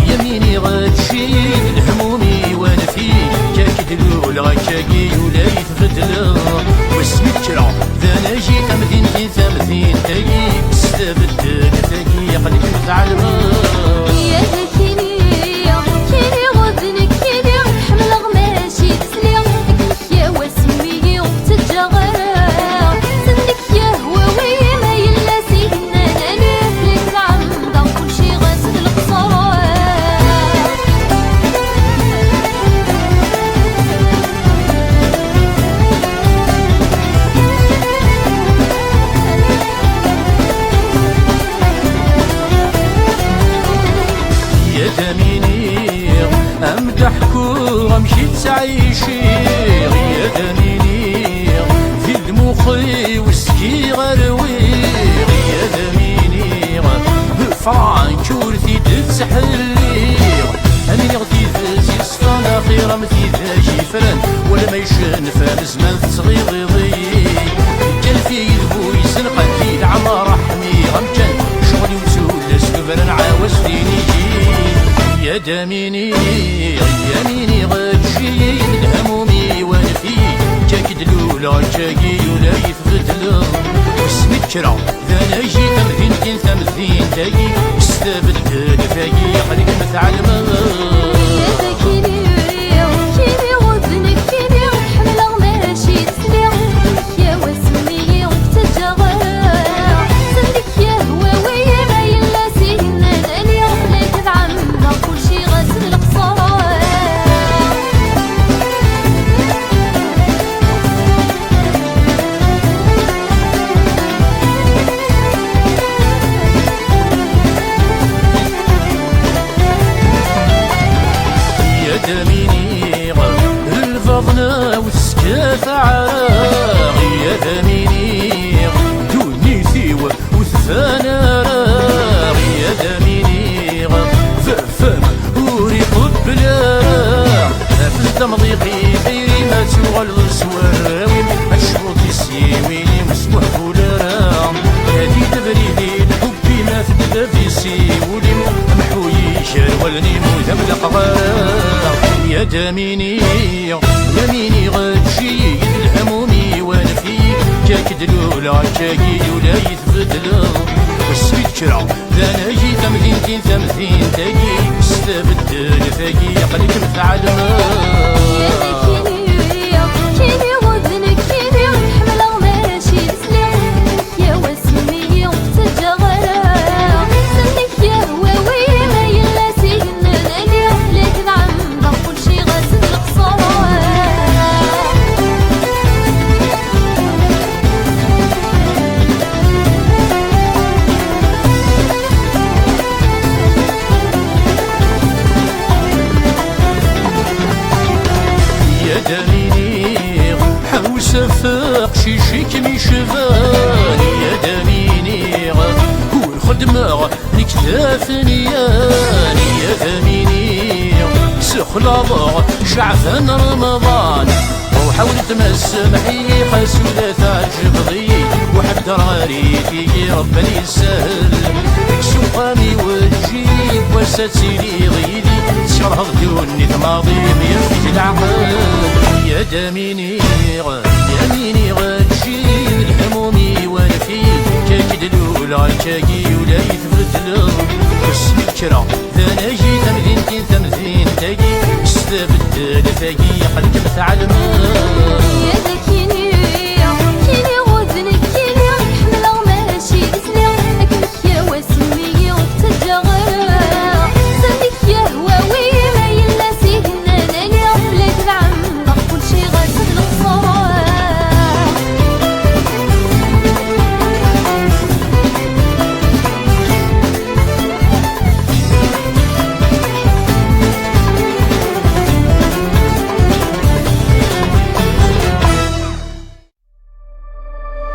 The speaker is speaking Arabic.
يميني غتشيل الهمومي وانا فيك كاكدلول غتشاقي ولا يتبدل واسمي كرا ذا انا جيت مدينتي ثمثين تاقي استبدل تاقي قلبي متعلم امدحكو امشي تعيشي يا دميني في المخي وسكي غروي يا دميني فرانك ورثي تسحلي امين غدي ذاتي صفان اخيرا مثي ذا جيفران ولا ما يشن فالزمان تصغير ضيضي كان في يذبو يسنقى في العمر رحمي غمكان شغلي وسول سكبران عاوز ديني يا دميني يميني غتشيل الهمومي وانا فيك كاكدلول غتشاقي ولا يتبدل واسمي كرا ذا انا جيت مدينتين ثمثين تاقي استبدل فاقي خليك متعلم دميني الفضنا والسكاف عراغ يا دميني دوني ثيوة وثفانا راغ يا دميني فهم وريق بلا في التمضيقي غيري ما تغلظ سواراوي الشروط يسيويني مسموح بولا هادي تبريدي الحبي ما تبدا في سيولي محوي شارولني موثم القغار يا دميني يميني غتشيل الهمومي وانا فيك كاكدلول غتشاقي ولا يتبدل واسمي كرا ذا انا جيت مدينتين ثمثين تاقي استبدل فاقي قلبي متعلم سفاق شيشيك ميشفاني يا دميني والخدمة نكتافني يا دميني سخلاض شعفان رمضان وحاول تمسمحي قاسولة تعجبضي وحد غريتي ربنا يسهل سوقامي وجيب وساتيلي ضيدي شرها دوني تماضي بيرفي العقل يا دميني يميني غتشيل الهمومي وانا فيك كاكدلول غتشاقي ولا يتبدل واسمي كرا ذا انا جيت مدينتين ثمثين تاقي استبدل فاقي قلبي متعلم